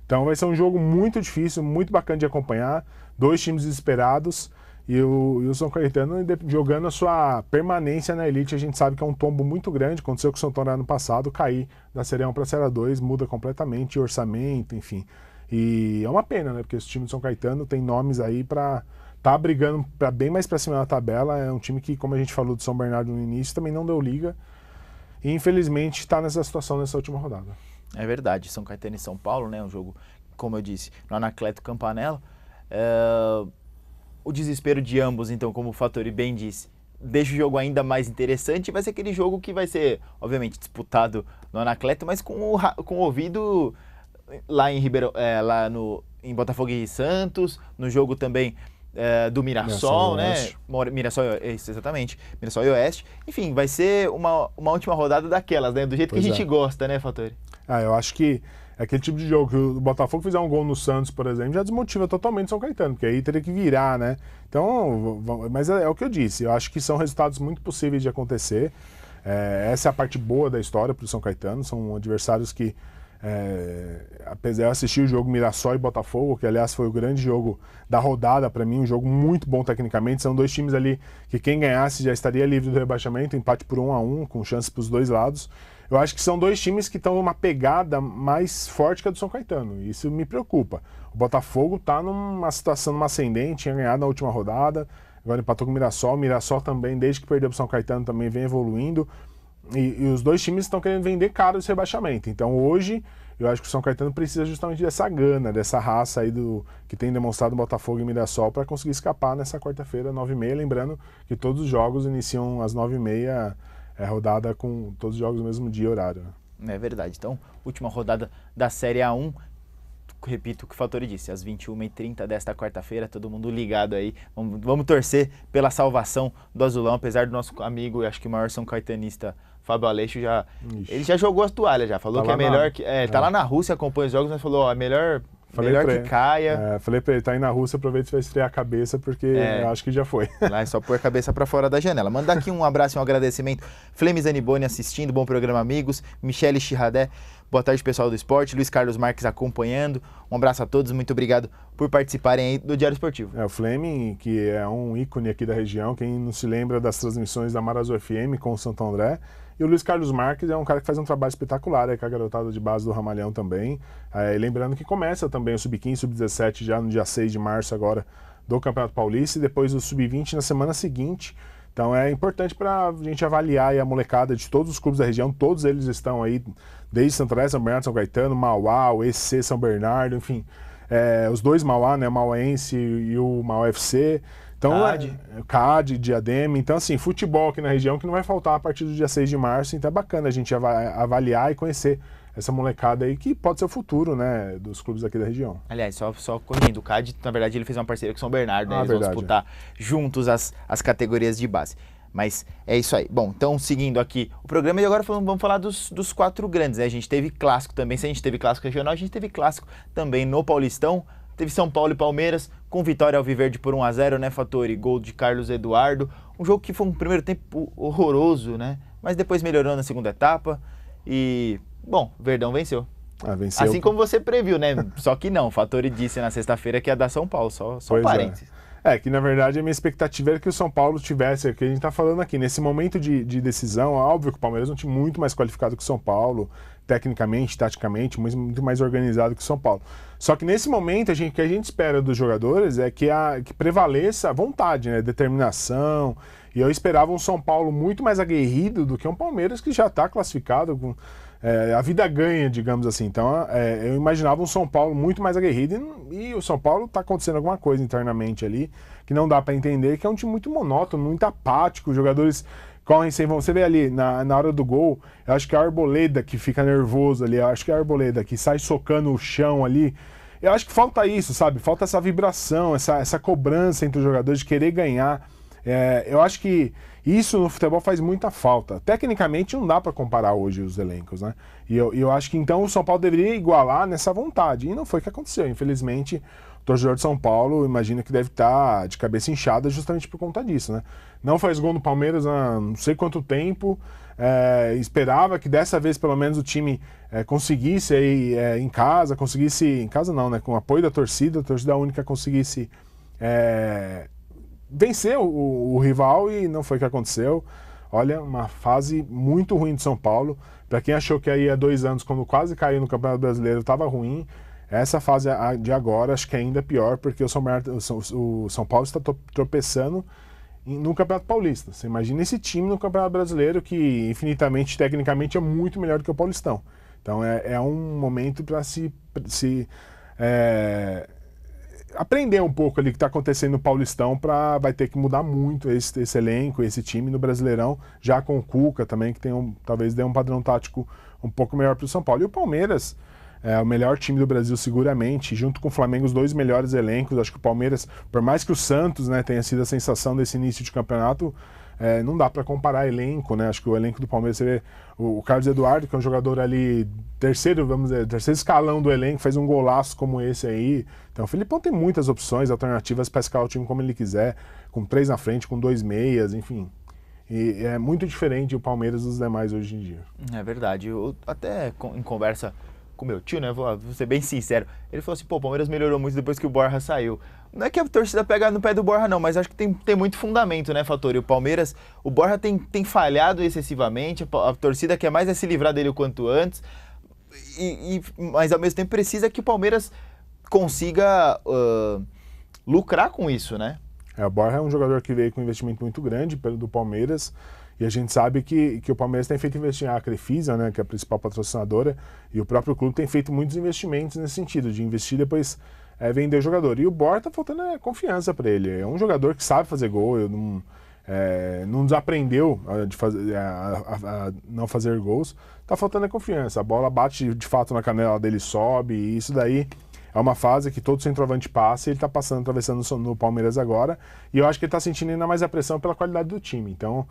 Então vai ser um jogo muito difícil, muito bacana de acompanhar, 2 times desesperados E o São Caetano jogando a sua permanência na elite, a gente sabe que é um tombo muito grande. Aconteceu com o São Paulo ano passado, cair da Série 1 para a Série 2, muda completamente o orçamento, enfim. E é uma pena, né? Porque esse time do São Caetano tem nomes aí para tá brigando bem mais para cima na tabela. É um time que, como a gente falou do São Bernardo no início, também não deu liga. E infelizmente está nessa situação nessa última rodada. É verdade, São Caetano e São Paulo, né? Um jogo, como eu disse, no Anacleto Campanella. O desespero de ambos, então, como o Fattori bem disse, deixa o jogo ainda mais interessante. Vai ser aquele jogo que vai ser, obviamente, disputado no Anacleto, mas com o ouvido lá em Ribeirão, em Botafogo e Santos, no jogo também do Mirassol, né? Mirassol, exatamente. Mirassol e Oeste. Enfim, vai ser uma última rodada daquelas, né? Do jeito que a gente gosta, né, Fattori? Eu acho que é aquele tipo de jogo que o Botafogo fizer um gol no Santos, por exemplo, já desmotiva totalmente o São Caetano, porque aí teria que virar, né? Então, mas é o que eu disse, eu acho que são resultados muito possíveis de acontecer. Essa é a parte boa da história para o São Caetano, são adversários que, apesar de assistir o jogo Mirassol e Botafogo, que aliás foi o grande jogo da rodada para mim, um jogo muito bom tecnicamente, são dois times ali que quem ganhasse já estaria livre do rebaixamento, empate por 1-1, com chances para os dois lados. Eu acho que são dois times que estão numa pegada mais forte que a do São Caetano. Isso me preocupa. O Botafogo está numa situação, numa ascendente, tinha ganhado na última rodada, agora empatou com o Mirassol. O Mirassol também, desde que perdeu para o São Caetano, também vem evoluindo. E os dois times estão querendo vender caro esse rebaixamento. Então hoje, eu acho que o São Caetano precisa justamente dessa gana, dessa raça aí que tem demonstrado o Botafogo e Mirassol para conseguir escapar nessa quarta-feira, 9h30. Lembrando que todos os jogos iniciam às 9h30. Rodada com todos os jogos no mesmo dia e horário. Né? É verdade. Então, última rodada da Série A1. Repito o que o Fattori disse, às 21h30 desta quarta-feira, todo mundo ligado aí. Vamos torcer pela salvação do Azulão, apesar do nosso amigo, acho que o maior São Caetanista, Fábio Aleixo, ele já jogou as toalhas, já falou que é melhor que... tá lá na Rússia, acompanha os jogos, mas falou, é melhor que caia. Falei pra ele, tá aí na Rússia, aproveita e vai esfriar a cabeça, porque eu acho que já foi. Lá é só pôr a cabeça pra fora da janela. Mandar aqui um abraço e um agradecimento. Flemi Zaniboni assistindo, bom programa, amigos. Michele Chirradé, boa tarde, pessoal do esporte. Luiz Carlos Marques acompanhando. Um abraço a todos, muito obrigado por participarem aí do Diário Esportivo. O Flemi, que é um ícone aqui da região, quem não se lembra das transmissões da Marazu FM com o Santo André. E o Luiz Carlos Marques é um cara que faz um trabalho espetacular com a garotada de base do Ramalhão também. Lembrando que começa também o Sub-15 e Sub-17 já no dia 6 de março agora do Campeonato Paulista e depois o Sub-20 na semana seguinte. Então é importante para a gente avaliar a molecada de todos os clubes da região. Todos eles estão aí, desde Santo André, São Bernardo, São Caetano, Mauá, o EC São Bernardo, enfim. Os dois Mauá, né, o Mauaense e o Mauá FC. Então, CAD, Diadema. Então, assim, futebol aqui na região que não vai faltar a partir do dia 6 de março. Então é bacana a gente avaliar e conhecer essa molecada aí que pode ser o futuro, né, dos clubes aqui da região. Aliás, só corrigindo, o CAD, na verdade, ele fez uma parceria com o São Bernardo, né? Eles vão disputar juntos as categorias de base. Mas é isso aí. Bom, então, seguindo aqui o programa, e agora vamos falar dos quatro grandes, né? A gente teve clássico também. Se a gente teve clássico regional, a gente teve clássico também no Paulistão. Teve São Paulo e Palmeiras, com vitória alviverde por 1-0, né, Fattori? Gol de Carlos Eduardo. Um jogo que foi um primeiro tempo horroroso, né? Mas depois melhorou na segunda etapa. E, bom, Verdão venceu. Venceu. Assim como você previu, né? Só que não, o Fattori disse na sexta-feira que ia dar São Paulo, só parênteses. Que na verdade a minha expectativa era que o São Paulo tivesse, que a gente tá falando aqui, nesse momento de decisão, óbvio que o Palmeiras é um time muito mais qualificado que o São Paulo, tecnicamente, taticamente, muito mais organizado que o São Paulo. Só que nesse momento, o que a gente espera dos jogadores é que prevaleça a vontade, né, determinação, e eu esperava um São Paulo muito mais aguerrido do que um Palmeiras que já está classificado com... a vida ganha, digamos assim. Então, eu imaginava um São Paulo muito mais aguerrido e o São Paulo está acontecendo alguma coisa internamente ali que não dá para entender, que é um time muito monótono, muito apático, os jogadores correm sem vão. Você vê ali, na hora do gol, eu acho que é a Arboleda que fica nervoso ali, eu acho que é a Arboleda que sai socando o chão ali. Eu acho que falta isso, sabe? Falta essa vibração, essa cobrança entre os jogadores de querer ganhar. Eu acho que isso no futebol faz muita falta. Tecnicamente não dá para comparar hoje os elencos, né? E eu acho que então o São Paulo deveria igualar nessa vontade. E não foi o que aconteceu. Infelizmente, o torcedor de São Paulo imagina que deve estar de cabeça inchada justamente por conta disso, né? Não faz gol no Palmeiras há não sei quanto tempo. Esperava que dessa vez pelo menos o time conseguisse aí em casa, conseguisse... Em casa não, né? Com o apoio da torcida, a torcida única conseguisse... vencer o rival e não foi o que aconteceu. Olha, uma fase muito ruim de São Paulo. Para quem achou que aí há 2 anos, quando quase caiu no Campeonato Brasileiro, estava ruim, essa fase de agora acho que é ainda pior, porque o São Paulo está tropeçando no Campeonato Paulista. Você imagina esse time no Campeonato Brasileiro, que infinitamente, tecnicamente, é muito melhor do que o Paulistão. Então é um momento para se aprender um pouco ali o que está acontecendo no Paulistão, vai ter que mudar muito esse elenco, esse time no Brasileirão, já com o Cuca também, que talvez dê um padrão tático um pouco melhor para o São Paulo. E o Palmeiras é o melhor time do Brasil seguramente, junto com o Flamengo, os 2 melhores elencos. Acho que o Palmeiras, por mais que o Santos, né, tenha sido a sensação desse início de campeonato, não dá para comparar elenco, né? Acho que o elenco do Palmeiras, você vê o Carlos Eduardo, que é um jogador ali, terceiro escalão do elenco, fez um golaço como esse aí. Então o Felipão tem muitas opções, alternativas para escalar o time como ele quiser, com 3 na frente, com 2 meias, enfim. E é muito diferente o Palmeiras dos demais hoje em dia. É verdade. Eu até em conversa com meu tio, né, vou ser bem sincero, ele falou assim, pô, o Palmeiras melhorou muito depois que o Borja saiu. Não é que a torcida pega no pé do Borja não, mas acho que tem muito fundamento, né, Fattori? O Palmeiras, o Borja tem falhado excessivamente, a torcida quer mais se livrar dele o quanto antes, mas ao mesmo tempo precisa que o Palmeiras consiga lucrar com isso, né? O Borja é um jogador que veio com um investimento muito grande do Palmeiras, e a gente sabe que o Palmeiras tem feito investimento, a Crefisa, né, que é a principal patrocinadora, e o próprio clube tem feito muitos investimentos nesse sentido, de investir e depois vender o jogador. E o Borja tá faltando confiança para ele. É um jogador que sabe fazer gol, não desaprendeu a não fazer gols. Tá faltando confiança. A bola bate de fato na canela dele, sobe, e isso daí é uma fase que todo centroavante passa e ele tá atravessando no Palmeiras agora. E eu acho que ele tá sentindo ainda mais a pressão pela qualidade do time. Então,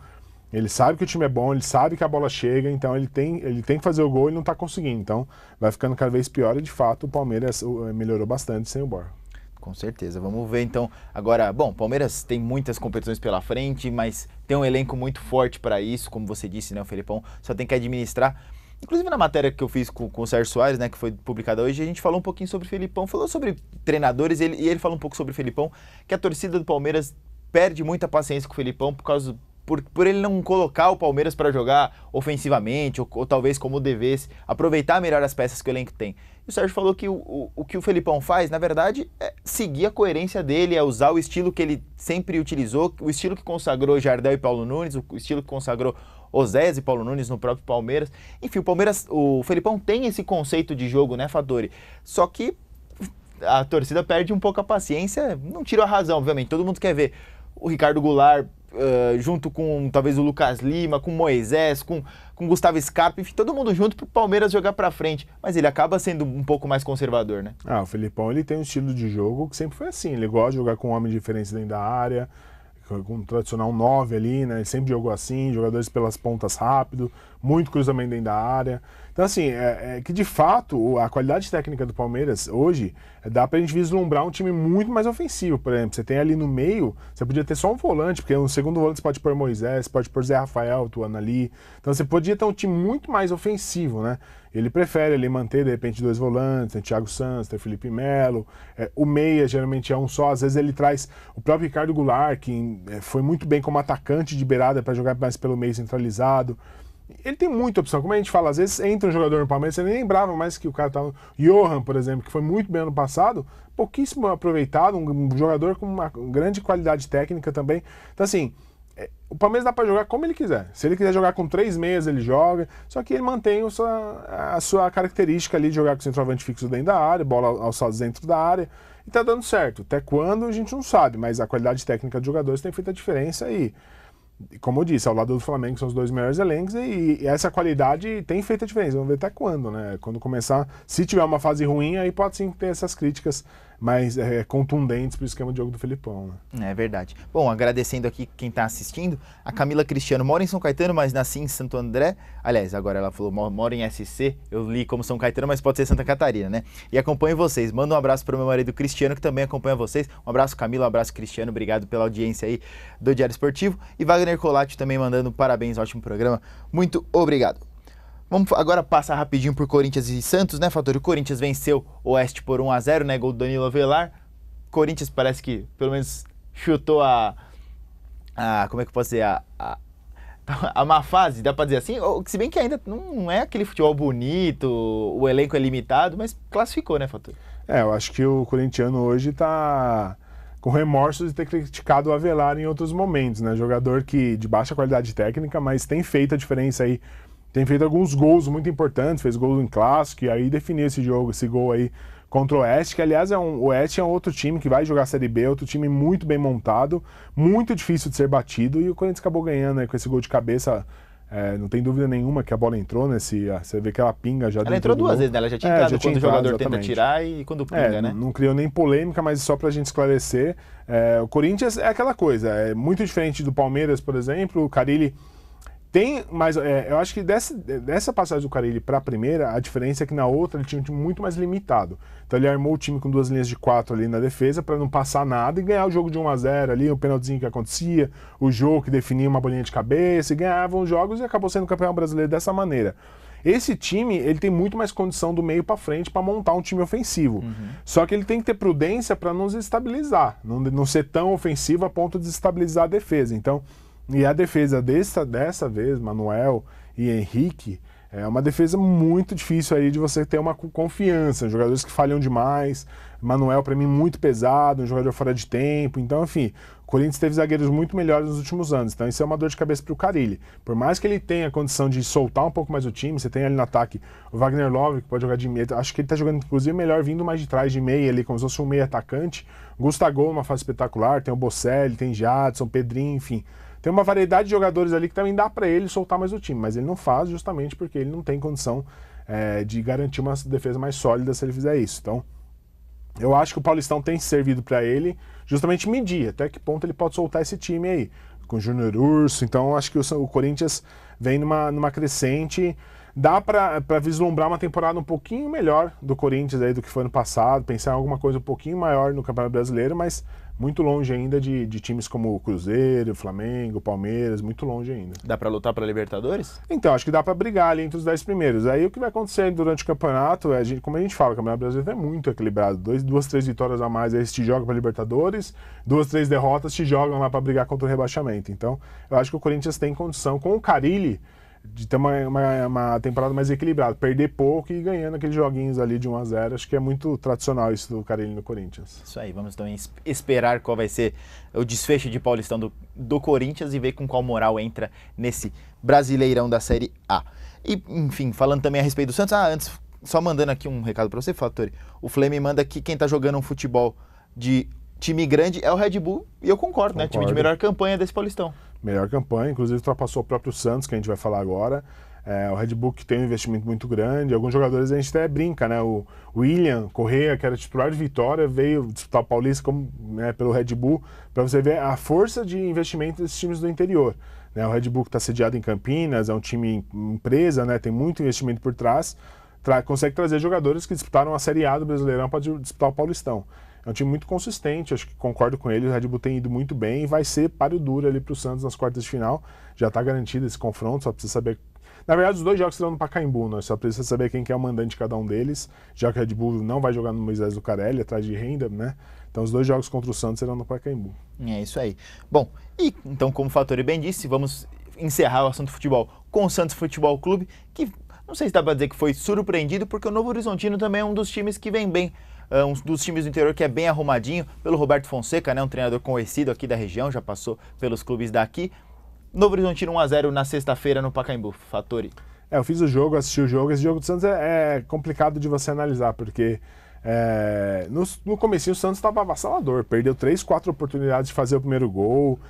ele sabe que o time é bom, ele sabe que a bola chega, então ele tem que fazer o gol e não está conseguindo. Então vai ficando cada vez pior e de fato o Palmeiras melhorou bastante sem o Borja. Com certeza. Vamos ver então agora. Bom, o Palmeiras tem muitas competições pela frente, mas tem um elenco muito forte para isso, como você disse, né, o Felipão só tem que administrar. Inclusive na matéria que eu fiz com o Sérgio Soares, né, que foi publicada hoje, a gente falou um pouquinho sobre o Felipão, falou sobre treinadores, e ele falou um pouco sobre o Felipão, que a torcida do Palmeiras perde muita paciência com o Felipão por ele não colocar o Palmeiras para jogar ofensivamente, ou talvez como devesse, aproveitar melhor as peças que o elenco tem. E o Sérgio falou que o que o Felipão faz, na verdade, é seguir a coerência dele, é usar o estilo que ele sempre utilizou, o estilo que consagrou Jardel e Paulo Nunes, o estilo que consagrou Osés e Paulo Nunes no próprio Palmeiras. Enfim, o Felipão tem esse conceito de jogo, né, Fattori? Só que a torcida perde um pouco a paciência, não tira a razão, obviamente, todo mundo quer ver o Ricardo Goulart junto com talvez o Lucas Lima, com o Moisés, com Gustavo Scarpa, enfim, todo mundo junto para o Palmeiras jogar para frente, mas ele acaba sendo um pouco mais conservador, né? O Felipão, ele tem um estilo de jogo que sempre foi assim, ele gosta de jogar com homens diferentes dentro da área, com um tradicional 9 ali, né? Ele sempre jogou assim, jogadores pelas pontas rápido, muito cruzamento dentro da área. Então, assim, que de fato a qualidade técnica do Palmeiras hoje dá pra gente vislumbrar um time muito mais ofensivo. Por exemplo, você tem ali no meio, você podia ter só um volante, porque no segundo volante você pode pôr Moisés, você pode pôr Zé Rafael atuando ali. Então você podia ter um time muito mais ofensivo, né? Ele prefere ele manter, de repente, 2 volantes, tem Thiago Santos, tem Felipe Melo, o meia geralmente é um só, às vezes ele traz o próprio Ricardo Goulart, que foi muito bem como atacante de beirada para jogar mais pelo meio centralizado. Ele tem muita opção, como a gente fala, às vezes entra um jogador no Palmeiras, você nem lembrava mais que o cara estava... Johan, por exemplo, que foi muito bem ano passado, pouquíssimo aproveitado, um jogador com uma grande qualidade técnica também. Então, assim, o Palmeiras dá para jogar como ele quiser. Se ele quiser jogar com 3 meias, ele joga, só que ele mantém a sua característica ali de jogar com centroavante fixo dentro da área, bola alçados dentro da área, e tá dando certo. Até quando, a gente não sabe, mas a qualidade técnica dos jogadores tem feito a diferença e... Como eu disse, ao lado do Flamengo são os 2 melhores elencos e essa qualidade tem feito a diferença. Vamos ver até quando, né? Quando começar, se tiver uma fase ruim, aí pode sim ter essas críticas mais contundentes para o esquema de jogo do Felipão, né? É verdade. Bom, agradecendo aqui quem está assistindo, a Camila Cristiano mora em São Caetano, mas nasci em Santo André. Aliás, agora ela falou, mora em SC, eu li como São Caetano, mas pode ser Santa Catarina, né? E acompanho vocês. Manda um abraço para o meu marido Cristiano, que também acompanha vocês. Um abraço, Camila, um abraço, Cristiano. Obrigado pela audiência aí do Diário Esportivo. E Wagner Colatti também mandando parabéns, ótimo programa. Muito obrigado. Vamos agora passar rapidinho por Corinthians e Santos, né, Fattori? O Corinthians venceu o Oeste por 1-0, né, gol do Danilo Avelar. Corinthians parece que, pelo menos, chutou como é que eu posso dizer, a má fase, dá pra dizer assim? Se bem que ainda não é aquele futebol bonito, o elenco é limitado, mas classificou, né, Fator? Eu acho que o corintiano hoje tá com remorsos de ter criticado o Avelar em outros momentos, né? Jogador que de baixa qualidade técnica, mas tem feito a diferença aí. Tem feito alguns gols muito importantes, fez gol em clássico e aí definiu esse gol aí contra o Oeste, que aliás o Oeste é um outro time que vai jogar a Série B, outro time muito bem montado, muito difícil de ser batido, e o Corinthians acabou ganhando aí com esse gol de cabeça. Não tem dúvida nenhuma que a bola entrou você vê que ela pinga já. Ela entrou duas vezes, né? Ela já tinha entrado quando o jogador tenta tirar e quando pinga, né? Não criou nem polêmica, mas só pra gente esclarecer, o Corinthians é aquela coisa, é muito diferente do Palmeiras, por exemplo. O Carille tem, mas eu acho que dessa passagem do Carille para a primeira, a diferença é que na outra ele tinha um time muito mais limitado. Então ele armou o time com 2 linhas de 4 ali na defesa para não passar nada e ganhar o jogo de 1-0 ali, o penaltizinho que acontecia, o jogo que definia uma bolinha de cabeça, e ganhavam os jogos e acabou sendo campeão brasileiro dessa maneira. Esse time, ele tem muito mais condição do meio para frente para montar um time ofensivo. Só que ele tem que ter prudência para não desestabilizar, não ser tão ofensivo a ponto de desestabilizar a defesa. Então, e a defesa dessa vez, Manuel e Henrique, é uma defesa muito difícil aí de você ter uma confiança. Jogadores que falham demais. Manuel, para mim, muito pesado, um jogador fora de tempo. Então, enfim, o Corinthians teve zagueiros muito melhores nos últimos anos. Então, isso é uma dor de cabeça para o Carille. Por mais que ele tenha a condição de soltar um pouco mais o time, você tem ali no ataque o Wagner Love, que pode jogar de meia. Acho que ele está jogando, inclusive, melhor vindo mais de trás de meia ali, como se fosse um meia atacante. Gustavo, uma fase espetacular. Tem o Bocelli, tem Jadson, Pedrinho, enfim. Tem uma variedade de jogadores ali que também dá para ele soltar mais o time, mas ele não faz justamente porque ele não tem condição de garantir uma defesa mais sólida se ele fizer isso. Então, eu acho que o Paulistão tem servido para ele justamente medir até que ponto ele pode soltar esse time aí, com o Júnior Urso. Então, eu acho que o Corinthians vem numa crescente. Dá para vislumbrar uma temporada um pouquinho melhor do Corinthians aí do que foi no passado, pensar em alguma coisa um pouquinho maior no Campeonato Brasileiro, mas muito longe ainda de times como o Cruzeiro, o Flamengo, o Palmeiras, muito longe ainda. Dá para lutar para Libertadores? Então, acho que dá para brigar ali entre os 10 primeiros. Aí o que vai acontecer durante o campeonato, como a gente fala, o Campeonato Brasileiro é muito equilibrado. 2, 3 vitórias a mais aí te joga para Libertadores, 2, 3 derrotas te jogam lá para brigar contra o rebaixamento. Então, eu acho que o Corinthians tem condição, com o Carille, de ter uma temporada mais equilibrada, perder pouco e ganhando aqueles joguinhos ali de 1-0, acho que é muito tradicional isso do Carille no Corinthians. Isso aí, vamos também esperar qual vai ser o desfecho de Paulistão do Corinthians e ver com qual moral entra nesse Brasileirão da Série A. E, enfim, falando também a respeito do Santos, antes, só mandando aqui um recado para você, Fattori, o Flamengo manda que quem tá jogando um futebol de time grande é o Red Bull, e eu concordo, né? Time de melhor campanha desse Paulistão. Melhor campanha, inclusive ultrapassou o próprio Santos, que a gente vai falar agora. O Red Bull que tem um investimento muito grande. Alguns jogadores a gente até brinca, né? O William Correa, que era titular de Vitória, veio disputar o Paulista pelo Red Bull, para você ver a força de investimento desses times do interior. O Red Bull que está sediado em Campinas, é um time empresa, né? Tem muito investimento por trás, consegue trazer jogadores que disputaram a Série A do Brasileirão para disputar o Paulistão. É um time muito consistente, acho que concordo com ele, o Red Bull tem ido muito bem e vai ser páreo duro ali para o Santos nas quartas de final. Já está garantido esse confronto, só precisa saber... Na verdade, os 2 jogos serão no Pacaembu, né? Só precisa saber quem que é o mandante de cada um deles, já que o Red Bull não vai jogar no Moisés Lucarelli, atrás de renda, né? Então os 2 jogos contra o Santos serão no Pacaembu. É isso aí. Bom, e então, como o Fattori bem disse, vamos encerrar o assunto futebol com o Santos Futebol Clube, que não sei se dá para dizer que foi surpreendido, porque o Novo Horizontino também é um dos times que vem bem. Um dos times do interior que é bem arrumadinho, pelo Roberto Fonseca, né, um treinador conhecido aqui da região, já passou pelos clubes daqui. Novo Horizontino 1-0 na sexta-feira no Pacaembu. Fattori. Eu fiz o jogo, assisti o jogo. Esse jogo do Santos é complicado de você analisar, porque no comecinho o Santos estava avassalador, perdeu 3, 4 oportunidades de fazer o primeiro gol,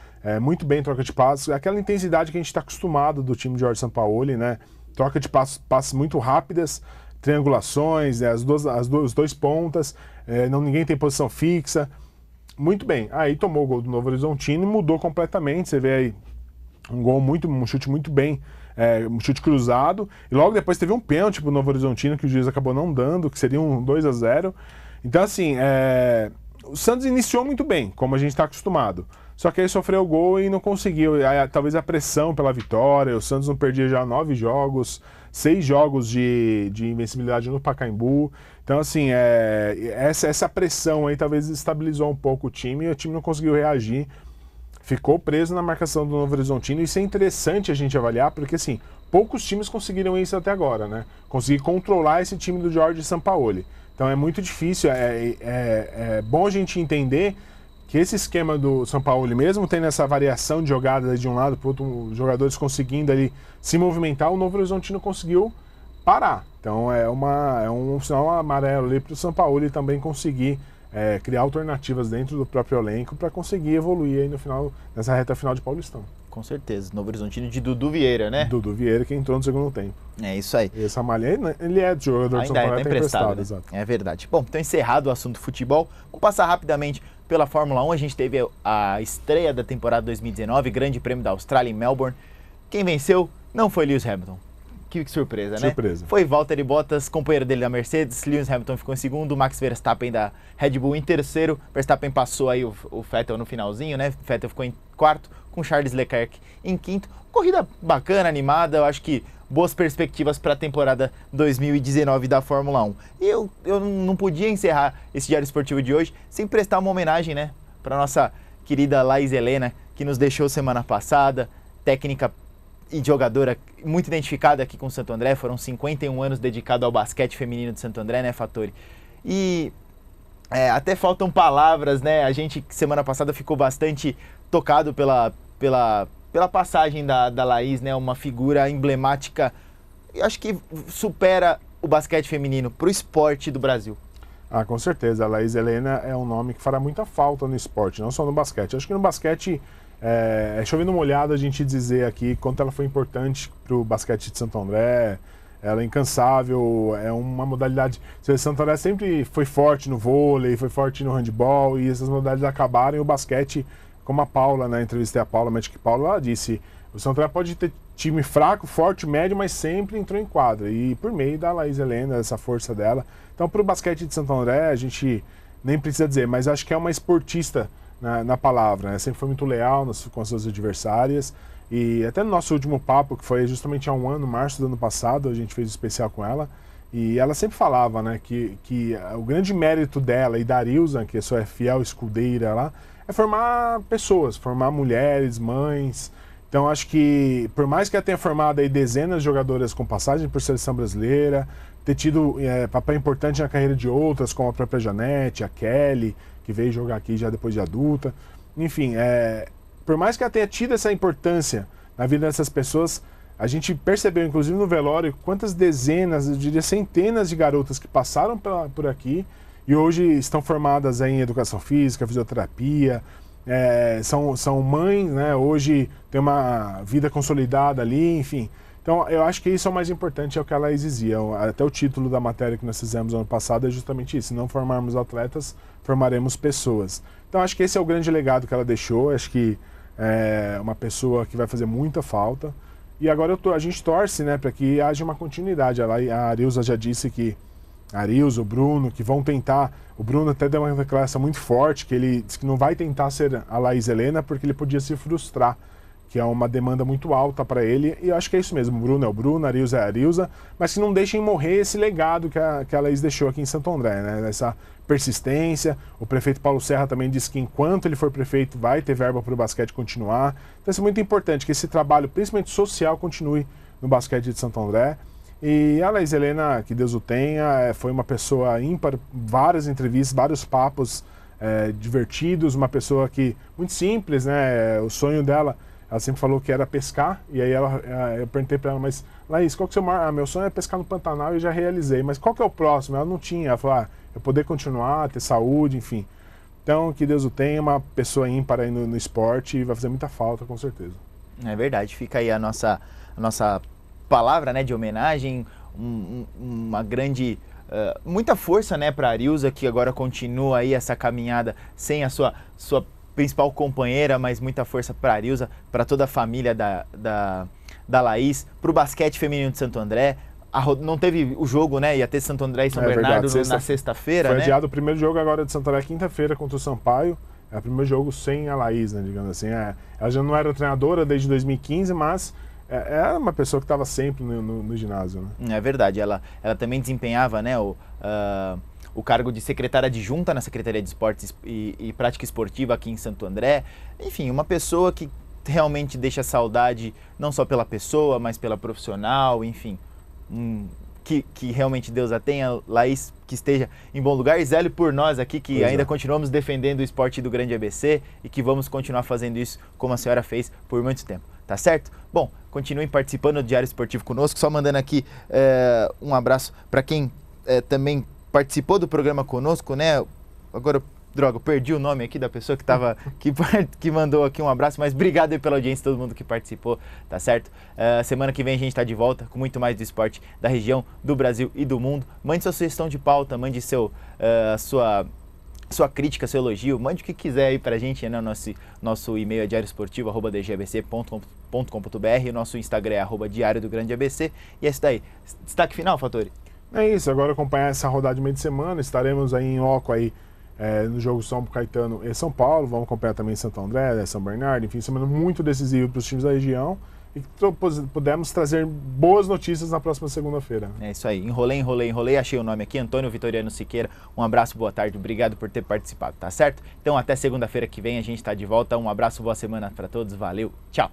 muito bem troca de passos, aquela intensidade que a gente está acostumado do time de Jorge Sampaoli, né? Troca de passos muito rápidas, triangulações, os 2 pontas, ninguém tem posição fixa. Muito bem. Aí tomou o gol do Novo Horizontino e mudou completamente. Você vê aí um chute muito bem, um chute cruzado. E logo depois teve um pênalti pro Novo Horizontino que o juiz acabou não dando, que seria um 2-0. Então, assim, o Santos iniciou muito bem, como a gente está acostumado. Só que aí sofreu o gol e não conseguiu. Talvez a pressão pela vitória, o Santos não perdia já 9 jogos, 6 jogos de invencibilidade no Pacaembu. Então, assim, essa pressão aí talvez estabilizou um pouco o time e o time não conseguiu reagir. ficou preso na marcação do Novo Horizontino. Isso é interessante a gente avaliar, porque assim, poucos times conseguiram isso até agora, né? Conseguir controlar esse time do Jorge Sampaoli. Então é muito difícil, é bom a gente entender que esse esquema do Sampaoli, mesmo tendo essa variação de jogadas de um lado para o outro, os jogadores conseguindo ali se movimentar, o Novo Horizontino conseguiu parar. Então é um sinal amarelo ali para o Sampaoli também conseguir criar alternativas dentro do próprio elenco para conseguir evoluir aí no final, nessa reta final de Paulistão. Com certeza, Novo Horizontino de Dudu Vieira, né? Dudu Vieira que entrou no segundo tempo. É isso aí. Esse Ramalho, ele é de jogador de São Paulo, tá emprestado, né? Exato. É verdade. Bom, então encerrado o assunto futebol, vamos passar rapidamente pela Fórmula 1. A gente teve a estreia da temporada 2019, Grande Prêmio da Austrália em Melbourne. Quem venceu não foi Lewis Hamilton. Que surpresa, né? Surpresa. Foi Valtteri Bottas, companheiro dele da Mercedes. Lewis Hamilton ficou em segundo, Max Verstappen da Red Bull em terceiro. Verstappen passou aí o Vettel no finalzinho, né? Vettel ficou em quarto, com Charles Leclerc em quinto. Corrida bacana, animada, eu acho que boas perspectivas para a temporada 2019 da Fórmula 1. E eu não podia encerrar esse Diário Esportivo de hoje sem prestar uma homenagem, né? Para nossa querida Laís Helena, que nos deixou semana passada, técnica e jogadora muito identificada aqui com o Santo André. Foram 51 anos dedicado ao basquete feminino de Santo André, né, Fattori? E até faltam palavras, né? A gente, semana passada, ficou bastante tocado pela passagem da Laís, né? Uma figura emblemática, eu acho que supera o basquete feminino para o esporte do Brasil. Ah, com certeza. A Laís Helena é um nome que fará muita falta no esporte, não só no basquete. Acho que no basquete é chovendo molhado a gente dizer aqui quanto ela foi importante para o basquete de Santo André. Ela é incansável, é uma modalidade... Santo André sempre foi forte no vôlei, foi forte no handebol, e essas modalidades acabaram, e o basquete, como a Paula, né, entrevistei a Paula, Magic Paula, ela disse, o Santo André pode ter time fraco, forte, médio, mas sempre entrou em quadra, e por meio da Laís Helena, essa força dela. Então, para o basquete de Santo André, a gente nem precisa dizer, mas acho que é uma esportista na palavra, né? Sempre foi muito leal com as suas adversárias. E até no nosso último papo, que foi justamente há um ano, março do ano passado, a gente fez um especial com ela, e ela sempre falava, né, que o grande mérito dela e da Arilza, que é sua fiel escudeira lá, é formar pessoas, formar mulheres, mães. Então acho que, por mais que ela tenha formado aí dezenas de jogadoras com passagem por seleção brasileira, ter tido papel importante na carreira de outras, como a própria Janete, a Kelly, que veio jogar aqui já depois de adulta, enfim, por mais que ela tenha tido essa importância na vida dessas pessoas, a gente percebeu, inclusive no velório, quantas dezenas, eu diria centenas de garotas que passaram por aqui e hoje estão formadas em educação física, fisioterapia, são mães, né? Hoje tem uma vida consolidada ali, enfim. Então eu acho que isso é o mais importante, é o que ela exigia. Até o título da matéria que nós fizemos ano passado é justamente isso: se não formarmos atletas, formaremos pessoas. Então acho que esse é o grande legado que ela deixou. Acho que é uma pessoa que vai fazer muita falta. E agora a gente torce, né, para que haja uma continuidade. A Arilza já disse que a Arilza, o Bruno, que vão tentar. O Bruno até deu uma declaração muito forte, que ele disse que não vai tentar ser a Laís Helena porque ele podia se frustrar, que é uma demanda muito alta para ele, e eu acho que é isso mesmo. O Bruno é o Bruno, a Arilza é a Arilza, mas que não deixem morrer esse legado que a Laís deixou aqui em Santo André, né? Essa persistência. O prefeito Paulo Serra também disse que enquanto ele for prefeito vai ter verba para o basquete continuar. Então isso é muito importante, que esse trabalho, principalmente social, continue no basquete de Santo André. E a Laís Helena, que Deus o tenha, foi uma pessoa ímpar, várias entrevistas, vários papos divertidos, uma pessoa que, muito simples, né? O sonho dela, ela sempre falou que era pescar, e aí eu perguntei para ela, mas Laís, qual que é o seu maior? Meu sonho é pescar no Pantanal e já realizei, mas qual que é o próximo? Ela não tinha, ela falou, eu poder continuar, ter saúde, enfim. Então, que Deus o tenha, uma pessoa ímpar aí no esporte, e vai fazer muita falta, com certeza. É verdade, fica aí a nossa palavra, né, de homenagem, uma grande... muita força, né, para a Arilza, que agora continua aí essa caminhada sem a sua principal companheira, mas muita força para a Arilza, para toda a família da Laís, para o basquete feminino de Santo André. Não teve o jogo, né? Ia ter Santo André e São Bernardo na sexta-feira, né? Foi adiado o primeiro jogo agora de Santo André, quinta-feira, contra o Sampaio. É o primeiro jogo sem a Laís, né, digamos assim. Ela já não era treinadora desde 2015, mas era uma pessoa que estava sempre no ginásio, né? É verdade, ela também desempenhava, né, o o cargo de secretária adjunta na Secretaria de Esportes e Prática Esportiva aqui em Santo André. Enfim, uma pessoa que realmente deixa saudade não só pela pessoa, mas pela profissional, enfim. Que realmente Deus a tenha, Laís, que esteja em bom lugar, e Zélio por nós aqui, que ainda continuamos defendendo o esporte do Grande ABC e que vamos continuar fazendo isso como a senhora fez por muito tempo, tá certo? Bom, continuem participando do Diário Esportivo conosco, só mandando aqui um abraço para quem também participou do programa conosco, né? Agora, droga, eu perdi o nome aqui da pessoa que mandou aqui um abraço, mas obrigado aí pela audiência, todo mundo que participou, tá certo? Semana que vem a gente tá de volta com muito mais do esporte da região, do Brasil e do mundo. Mande sua sugestão de pauta, mande sua crítica, seu elogio, mande o que quiser aí pra gente, né? Nosso e-mail é diarioesportivo@dgbc.com.br, o nosso Instagram é @diário do Grande ABC, e é isso daí. Destaque final, Fattori? É isso, agora acompanhar essa rodada de meio de semana, estaremos aí em Oco aí, no jogo São Caetano e São Paulo, vamos acompanhar também Santo André, São Bernardo, enfim, semana muito decisiva para os times da região e que pudemos trazer boas notícias na próxima segunda-feira. É isso aí, enrolei, achei o nome aqui, Antônio Vitoriano Siqueira, um abraço, boa tarde, obrigado por ter participado, tá certo? Então até segunda-feira que vem a gente está de volta, um abraço, boa semana para todos, valeu, tchau!